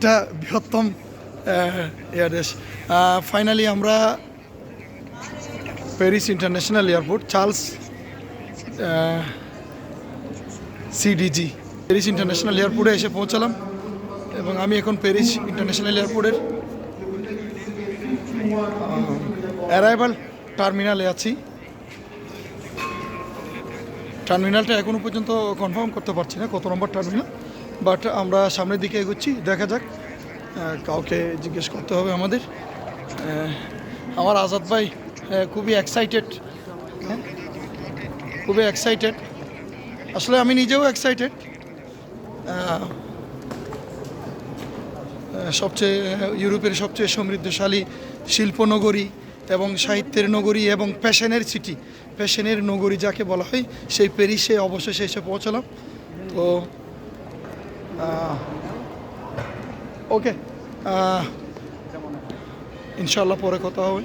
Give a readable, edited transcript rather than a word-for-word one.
একটা বৃহত্তম দেশ। ফাইনালি আমরা Paris international airport Charles CDG Paris international এয়ারপোর্টে এসে পৌঁছালাম এবং আমি এখন প্যারিস ইন্টারন্যাশনাল এয়ারপোর্টের অ্যারাইভাল টার্মিনালে আছি। টার্মিনালটা এখনও পর্যন্ত কনফার্ম করতে পারছি না কত নম্বর টার্মিনাল, বাট আমরা সামনের দিকে এগোচ্ছি, দেখা যাক। কাউকে জিজ্ঞেস করতে হবে আমাদের। আমার আজাদ ভাই খুবই এক্সাইটেড, খুবই এক্সাইটেড। আসলে আমি নিজেও এক্সাইটেড। সবচেয়ে ইউরোপের সবচেয়ে সমৃদ্ধশালী শিল্পনগরী এবং সাহিত্যের নগরী এবং প্যাশনের সিটি, প্যাশনের নগরী যাকে বলা হয়, সেই প্যারিসে অবশেষে এসে পৌঁছালাম। তো ওকে, ইনশাল্লাহ পরে কথা হবে।